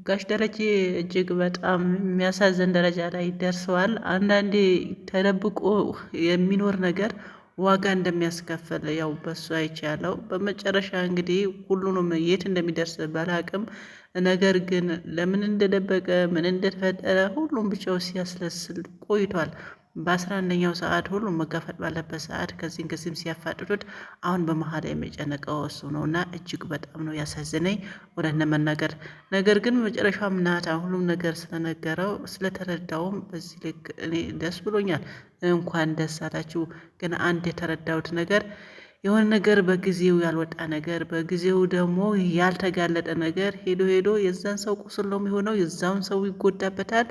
ጋሽ ደረጀ እጅግ በጣም የሚያሳዝን ደረጃ ላይ ደርሰዋል። አንዳንዴ ተደብቆ የሚኖር ነገር ዋጋ እንደሚያስከፍል ያው በሱ አይቻለው። በመጨረሻ እንግዲህ ሁሉንም የት እንደሚደርስ ባላቅም፣ ነገር ግን ለምን እንደደበቀ ምን እንደተፈጠረ ሁሉም ብቻው ሲያስለስል ቆይቷል። በ11ኛው ሰዓት ሁሉም መጋፈጥ ባለበት ሰዓት ከዚህም ሲያፋጥጡት አሁን በመሀል የሚጨነቀው እሱ ነው እና እጅግ በጣም ነው ያሳዝነኝ እውነት ለመናገር። ነገር ግን መጨረሻም ናታ ሁሉም ነገር ስለነገረው ስለተረዳውም በዚህ ልክ እኔ ደስ ብሎኛል። እንኳን ደስ አላችሁ። ግን አንድ የተረዳሁት ነገር የሆነ ነገር በጊዜው ያልወጣ ነገር በጊዜው ደግሞ ያልተጋለጠ ነገር ሄዶ ሄዶ የዛን ሰው ቁስል ነው የሚሆነው፣ የዛውን ሰው ይጎዳበታል፣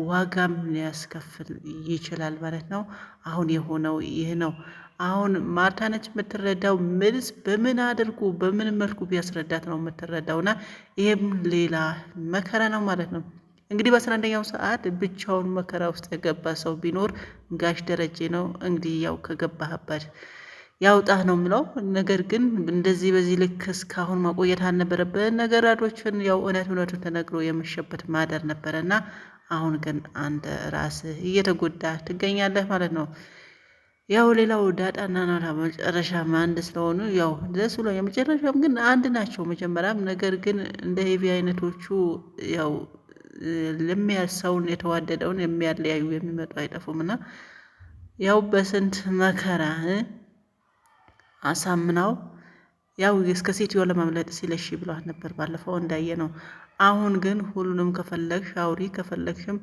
ዋጋም ሊያስከፍል ይችላል ማለት ነው። አሁን የሆነው ይህ ነው። አሁን ማርታ ነች የምትረዳው። ምንስ በምን አድርጉ በምን መልኩ ቢያስረዳት ነው የምትረዳውና ይሄም ሌላ መከራ ነው ማለት ነው። እንግዲህ በ11ኛው ሰዓት ብቻውን መከራ ውስጥ የገባ ሰው ቢኖር ጋሽ ደረጀ ነው። እንግዲህ ያው ከገባህበት ያውጣህ ነው የምለው። ነገር ግን እንደዚህ በዚህ ልክ እስካሁን ማቆየት አልነበረብን። ነገራቶችን ያው እውነቱን ተነግሮ የመሸበት ማደር ነበረና አሁን ግን አንተ ራስህ እየተጎዳ ትገኛለህ ማለት ነው። ያው ሌላው ዳጣና ናታ መጨረሻም አንድ ስለሆኑ ያው ደስ ብሎ የመጨረሻም ግን አንድ ናቸው መጀመሪያም። ነገር ግን እንደ ሄቪ አይነቶቹ ያው ለሚያሰውን የተዋደደውን የሚያለያዩ የሚመጡ አይጠፉም እና ያው በስንት መከራ አሳምናው ያው እስከ ሴትዮ ለማምለጥ ሲለሽ ብሏት ነበር ባለፈው እንዳየ ነው። አሁን ግን ሁሉንም ከፈለግሽ አውሪ ከፈለግሽም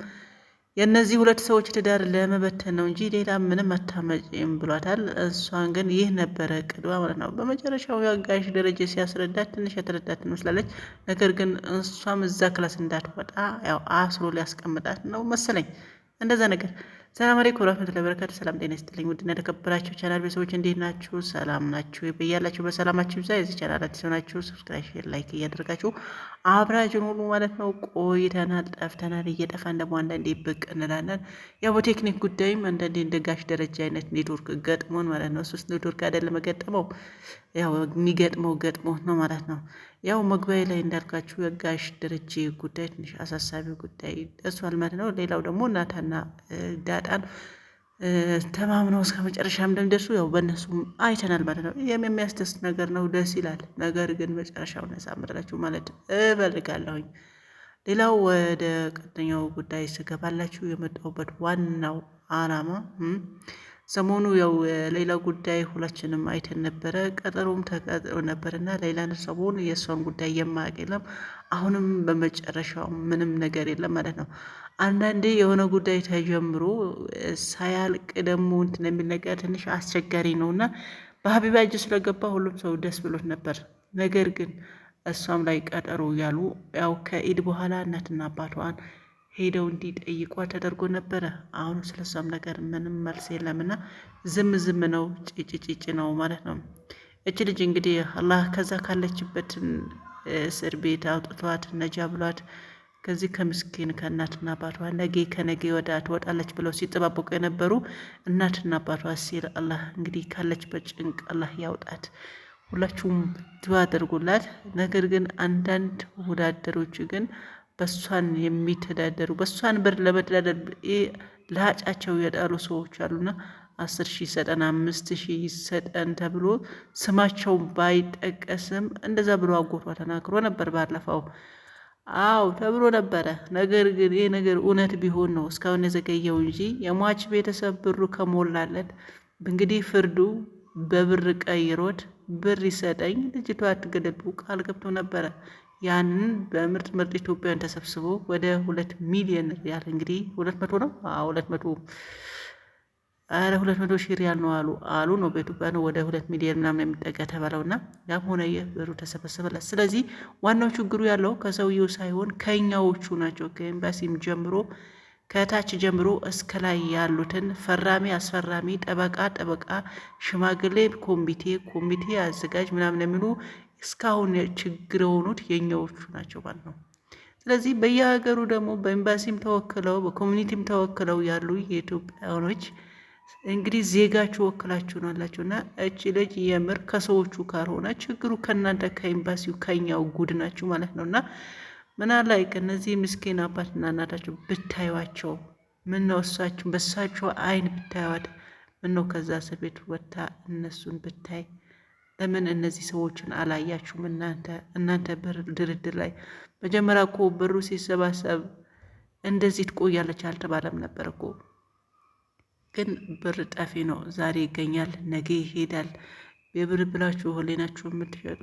የእነዚህ ሁለት ሰዎች ትዳር ለመበተን ነው እንጂ ሌላ ምንም አታመጪም ብሏታል። እሷን ግን ይህ ነበረ ቅዷ ማለት ነው። በመጨረሻው ጋሽ ደረጀ ሲያስረዳት ትንሽ የተረዳት ትመስላለች። ነገር ግን እሷም እዛ ክላስ እንዳትወጣ ያው አስሮ ሊያስቀምጣት ነው መሰለኝ እንደዛ ነገር። ሰላም አለይኩም ወራህመቱላሂ ወበረካቱ። ሰላም ጤና ይስጥልኝ ውድና የተከበራችሁ ቻናል ቤተሰቦች እንዴት ናችሁ? ሰላም ናችሁ? በያላችሁ በሰላማችሁ ይብዛ። የዚህ ቻናል አዲስ ሆናችሁ ሰብስክራይብ፣ ሼር፣ ላይክ እያደረጋችሁ አብራችሁን ሁሉ ማለት ነው ቆይተናል፣ ጠፍተናል። እየጠፋን ደግሞ አንዳንዴ ብቅ እንላለን። ያው በቴክኒክ ጉዳይም አንዳንዴ እንደ ጋሽ ደረጃ አይነት ኔትወርክ ገጥሞን ማለት ነው። እሱስ ኔትወርክ አይደለም ገጠመው፣ ያው የሚገጥመው ገጥሞ ነው ማለት ነው። ያው መግቢያ ላይ እንዳልካችሁ የጋሽ ደረጀ ጉዳይ ትንሽ አሳሳቢ ጉዳይ ደርሷል ማለት ነው። ሌላው ደግሞ እናታና ዳጣን ተማምነው እስከ መጨረሻም እንደሚደርሱ ያው በእነሱም አይተናል ማለት ነው። ይህም የሚያስደስት ነገር ነው፣ ደስ ይላል። ነገር ግን መጨረሻውን ያሳምርላችሁ ማለት እፈልጋለሁኝ። ሌላው ወደ ቀጥተኛው ጉዳይ ስገባላችሁ የመጣሁበት ዋናው አላማ ሰሞኑ ያው ሌላ ጉዳይ ሁላችንም አይተን ነበረ። ቀጠሮም ተቀጥሮ ነበርና ሌላን ሰሞን የእሷን ጉዳይ የማያውቅ የለም። አሁንም በመጨረሻው ምንም ነገር የለም ማለት ነው። አንዳንዴ የሆነ ጉዳይ ተጀምሮ ሳያልቅ ደግሞ እንትን የሚል ነገር ትንሽ አስቸጋሪ ነውና በሀቢባ እጅ ስለገባ ሁሉም ሰው ደስ ብሎት ነበር። ነገር ግን እሷም ላይ ቀጠሮ ያሉ ያው ከኢድ በኋላ እናትና አባቷን ሄደው እንዲጠይቋ ተደርጎ ነበረ። አሁን ስለሷም ነገር ምንም መልስ የለምና ዝም ነው፣ ጭጭ ነው ማለት ነው። እች ልጅ እንግዲህ አላህ ከዛ ካለችበትን እስር ቤት አውጥቷት ነጃ ብሏት ከዚህ ከምስኪን ከእናትና አባቷ ከነገ ወዳ ትወጣለች ብለው ሲጠባበቁ የነበሩ እናትና አባቷ ሲል አላህ እንግዲህ ካለችበት ጭንቅ አላህ ያውጣት። ሁላችሁም ድዋ አድርጉላት። ነገር ግን አንዳንድ ወዳደሮች ግን በሷን የሚተዳደሩ በሷን ብር ለመተዳደር ለሀጫቸው የጣሉ ሰዎች አሉና 10,000 ሰጠን 5,000 ሰጠን ተብሎ ስማቸው ባይጠቀስም እንደዛ ብሎ አጎቷ ተናግሮ ነበር ባለፈው። አው ተብሎ ነበረ። ነገር ግን ይሄ ነገር እውነት ቢሆን ነው እስካሁን የዘገየው እንጂ የሟች ቤተሰብ ብሩ ከሞላለት እንግዲህ ፍርዱ በብር ቀይሮት ብር ይሰጠኝ ልጅቷ አትገደሉ ቃል ገብቶ ነበረ። ያንን በምርጥ ኢትዮጵያውያን ተሰብስቦ ወደ 2 ሚሊዮን ሪያል እንግዲህ 200 ነው 200 ሺህ ሪያል ነው አሉ ነው በኢትዮጵያ ነው ወደ 2 ሚሊዮን ምናምን የሚጠጋ ተባለውና ያም ሆነ ብሩ ተሰበሰበለት። ስለዚህ ዋናው ችግሩ ያለው ከሰውየው ሳይሆን ከኛዎቹ ናቸው። ከኤምባሲም ጀምሮ ከታች ጀምሮ እስከ ላይ ያሉትን ፈራሚ፣ አስፈራሚ፣ ጠበቃ፣ ሽማግሌ፣ ኮሚቴ አዘጋጅ ምናምን የሚሉ እስካሁን ችግር የሆኑት የኛዎቹ ናቸው ማለት ነው። ስለዚህ በየሀገሩ ደግሞ በኤምባሲም ተወክለው በኮሚኒቲም ተወክለው ያሉ የኢትዮጵያኖች እንግዲህ ዜጋችሁ ወክላችሁ ነው አላችሁና እቺ ልጅ የምር ከሰዎቹ ካልሆነ ችግሩ ከእናንተ ከኤምባሲው ከኛው ጉድ ናችሁ ማለት ነውና ምናላይ ከእነዚህ ምስኪን አባትና እናታቸው ብታዩቸው፣ ምን ነው እሳችሁ በእሳቸው አይን ብታዩት፣ ምን ነው ከዛ እስር ቤት ወጥታ እነሱን ብታይ። ለምን እነዚህ ሰዎችን አላያችሁም? እናንተ ብር ድርድር ላይ መጀመሪያ እኮ ብሩ ሲሰባሰብ እንደዚህ ትቆያለች አልተባለም ነበር እኮ። ግን ብር ጠፊ ነው። ዛሬ ይገኛል፣ ነገ ይሄዳል። የብር ብላችሁ ህሊናችሁ የምትሸጡ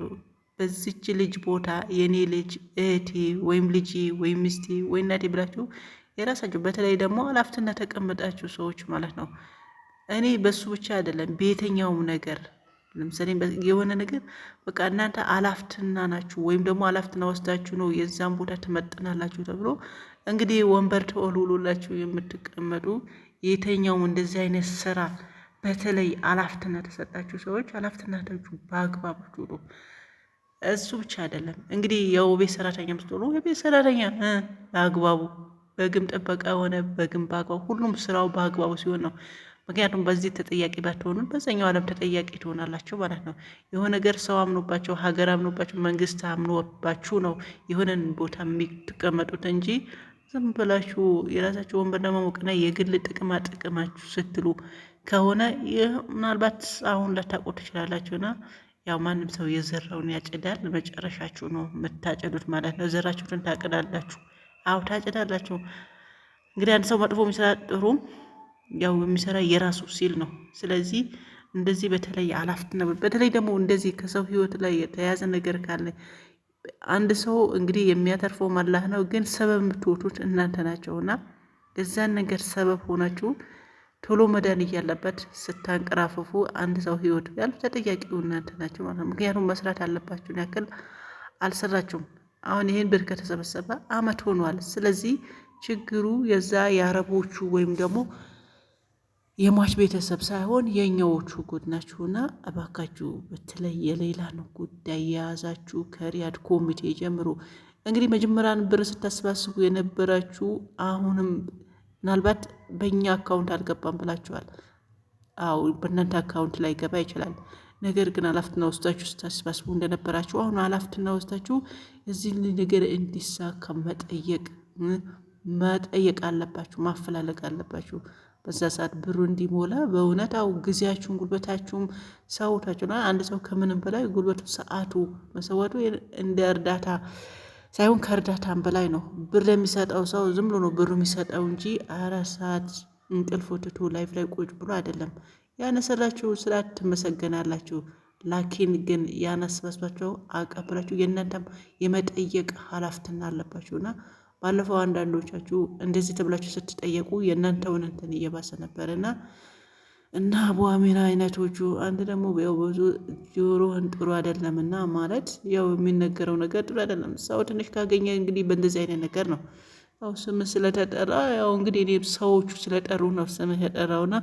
በዚች ልጅ ቦታ የኔ ልጅ እህቴ ወይም ልጅ ወይም ሚስቴ ወይ እናቴ ብላችሁ የራሳችሁ በተለይ ደግሞ አላፍትና ተቀምጣችሁ ሰዎች ማለት ነው። እኔ በሱ ብቻ አይደለም በየትኛውም ነገር ለምሳሌ የሆነ ነገር በቃ እናንተ አላፍትና ናችሁ ወይም ደግሞ አላፍትና ወስዳችሁ ነው የዛን ቦታ ትመጥናላችሁ ተብሎ እንግዲህ ወንበር ተወልውሎላችሁ የምትቀመጡ የተኛውም እንደዚህ አይነት ስራ በተለይ አላፍትና ተሰጣችሁ ሰዎች አላፍትናታችሁ በአግባባችሁ ነው። እሱ ብቻ አይደለም እንግዲህ ያው ቤት ሰራተኛ ምትሆኑ የቤት ሰራተኛ በአግባቡ በግም ጥበቃ ሆነ በግም በአግባቡ ሁሉም ስራው በአግባቡ ሲሆን ነው። ምክንያቱም በዚህ ተጠያቂ ባትሆኑን በዛኛው ዓለም ተጠያቂ ትሆናላችሁ ማለት ነው። የሆነ ነገር ሰው አምኖባቸው ሀገር አምኖባቸው መንግስት አምኖባችሁ ነው የሆነን ቦታ የሚቀመጡት እንጂ ዝም ብላችሁ የራሳችሁ ወንበር ለማሞቅና የግል ጥቅማ ጥቅማችሁ ስትሉ ከሆነ ይህ ምናልባት አሁን ላታውቁ ትችላላችሁና ያው ማንም ሰው የዘራውን ያጭዳል። መጨረሻችሁ ነው የምታጭዱት ማለት ነው። ዘራችሁትን ታጭዳላችሁ። አዎ ታጭዳላችሁ። እንግዲህ አንድ ሰው መጥፎ የሚሰራ ጥሩ ያው የሚሰራ የራሱ ሲል ነው። ስለዚህ እንደዚህ በተለይ አላፍትና በተለይ ደግሞ እንደዚህ ከሰው ህይወት ላይ የተያዘ ነገር ካለ አንድ ሰው እንግዲህ የሚያተርፈው አላህ ነው፣ ግን ሰበብ የምትወቱት እናንተ ናቸውና እዛን ነገር ሰበብ ሆናችሁ ቶሎ መዳን እያለበት ስታንቀራፍፉ አንድ ሰው ህይወት ያሉ ተጠያቂው እናንተ ናቸው ማለት ነው። ምክንያቱም መስራት አለባችሁን ያክል አልሰራችሁም። አሁን ይህን ብር ከተሰበሰበ አመት ሆኗል። ስለዚህ ችግሩ የዛ የአረቦቹ ወይም ደግሞ የሟች ቤተሰብ ሳይሆን የኛዎቹ ጉድ ናችሁና እባካችሁ በተለይ የሌላ ነው ጉዳይ የያዛችሁ ከሪያድ ኮሚቴ ጀምሮ እንግዲህ መጀመሪያን ብር ስታሰባስቡ የነበራችሁ አሁንም ምናልባት በእኛ አካውንት አልገባም ብላችኋል። አዎ በእናንተ አካውንት ላይ ገባ ይችላል። ነገር ግን አላፍትና ወስዳችሁ ስታሰባስቡ እንደነበራችሁ አሁን አላፍትና ወስዳችሁ እዚህ ነገር እንዲሳካ መጠየቅ አለባችሁ፣ ማፈላለግ አለባችሁ። በዛ ሰዓት ብሩ እንዲሞላ በእውነታው ጊዜያችሁን ጉልበታችሁም ሰውታችሁና አንድ ሰው ከምንም በላይ ጉልበቱ ሰዓቱ መሰወቱ እንደ እርዳታ ሳይሆን ከእርዳታም በላይ ነው። ብር የሚሰጠው ሰው ዝም ብሎ ነው ብሩ የሚሰጠው እንጂ 4 ሰዓት እንቅልፍ ትቶ ላይፍ ላይ ቁጭ ብሎ አይደለም። ያነሰላችሁ ስራ ትመሰገናላችሁ። ላኪን ግን ያነሰባችሁ አቀብላችሁ የእናንተም የመጠየቅ ኃላፊነት አለባችሁና ባለፈው አንዳንዶቻችሁ እንደዚህ ተብላችሁ ስትጠየቁ የእናንተውን እንትን እየባሰ ነበርና እና አቡ አሚራ አይነቶቹ አንድ ደግሞ ያው ብዙ ጆሮህን ጥሩ አይደለምና ማለት ያው የሚነገረው ነገር ጥሩ አይደለም። ሰው ትንሽ ካገኘ እንግዲህ በእንደዚህ አይነት ነገር ነው ያው ስምህ ስለተጠራ ያው እንግዲህ እኔ ሰዎቹ ስለጠሩ ነው ስምህ የጠራውና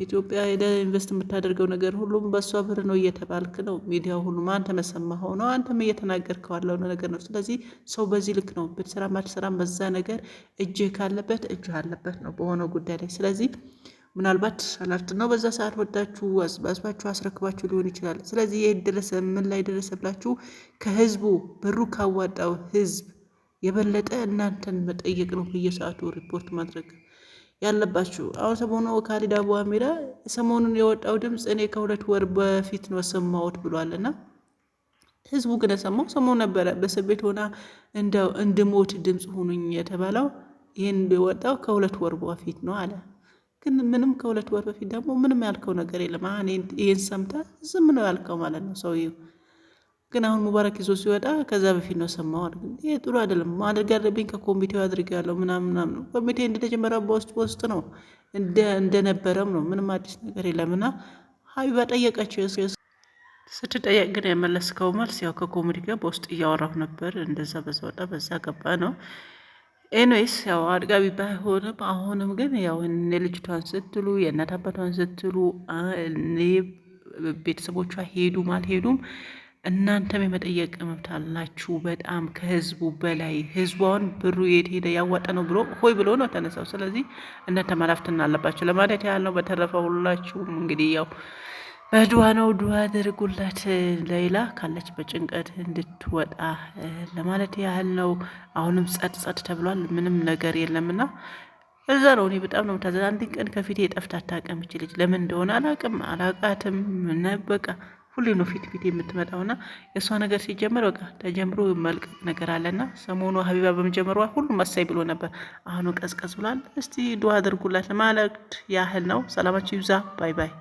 ኢትዮጵያ ሄደ ኢንቨስት የምታደርገው ነገር ሁሉም በሷ ብር ነው እየተባልክ ነው። ሚዲያው ሁሉም አንተ መሰማኸው ነው፣ አንተም እየተናገርከው ያለው ነገር ነው። ስለዚህ ሰው በዚህ ልክ ነው ብትሰራ ማትሰራም በዛ ነገር እጅህ ካለበት እጅህ አለበት ነው በሆነው ጉዳይ ላይ። ስለዚህ ምናልባት አላፍት ነው በዛ ሰዓት ወዳችሁ አስባስባችሁ አስረክባችሁ ሊሆን ይችላል። ስለዚህ ይሄ ደረሰ ምን ላይ ደረሰ ብላችሁ ከህዝቡ ብሩ ካዋጣው ህዝብ የበለጠ እናንተን መጠየቅ ነው። በየሰዓቱ ሪፖርት ማድረግ ያለባችሁ። አሁን ሰሞኑ ካሊድ አቡ አሚራ ሰሞኑን የወጣው ድምፅ እኔ ከ2 ወር በፊት ነው ሰማሁት ብሏልና ህዝቡ ግን ሰማው ሰሞኑ ነበረ በእስር ቤት ሆና እንደው እንድሞት ድምፅ ሆኑኝ የተባለው ይሄን የወጣው ከ2 ወር በፊት ነው አለ። ግን ምንም ከ2 ወር በፊት ደግሞ ምንም ያልከው ነገር የለም። ይሄን ሰምታ ዝም ነው ያልከው ማለት ነው ሰውዬው። ግን አሁን ሙባረክ ይዞ ሲወጣ ከዛ በፊት ነው ሰማው። ይሄ ጥሩ አይደለም። ማድረግ ያለብኝ ከኮሚቴው አድርጌያለሁ ምናምን ነው። ኮሚቴ እንደተጀመረ በውስጥ ነው እንደነበረም ነው። ምንም አዲስ ነገር የለምና ሀቢባ ጠየቀችው። ስትጠየቅ ግን የመለስከው መልስ ያው ከኮሚቴ ጋር በውስጥ እያወራሁ ነበር፣ እንደዛ በዛ ወጣ በዛ ገባ ነው። ኤንዌይስ ያው አድጋቢ ባይሆንም አሁንም ግን ያው ልጅቷን ስትሉ የእናት አባቷን ስትሉ ቤተሰቦቿ ሄዱም አልሄዱም እናንተም የመጠየቅ መብት አላችሁ። በጣም ከህዝቡ በላይ ህዝቧን ብሩ የት ሄደ ያዋጣ ነው ብሎ ሆይ ብሎ ነው ተነሳው። ስለዚህ እናንተም ኃላፊነት አለባችሁ ለማለት ያህል ነው። በተረፈ ሁላችሁም እንግዲህ ያው በዱዋ ነው። ዱዋ አድርጉላት ሌይላ ካለች በጭንቀት እንድትወጣ ለማለት ያህል ነው። አሁንም ጸጥ ጸጥ ተብሏል። ምንም ነገር የለምና እዛ ነው። እኔ በጣም ነው ታዘ አንድ ቀን ከፊቴ ጠፍታ አታውቅም። እቺ ልጅ ለምን እንደሆነ አላቃትም። በቃ ሁሌ ነው ፊት የምትመጣውና የእሷ ነገር ሲጀመር በቃ ተጀምሮ መልቀቅ ነገር አለና ሰሞኑ ሀቢባ በመጀመሯ ሁሉም አሳይ ብሎ ነበር። አሁኑ ቀዝቀዝ ብሏል። እስቲ ዱዓ አድርጉላት ለማለት ያህል ነው። ሰላማችሁ ይብዛ። ባይ ባይ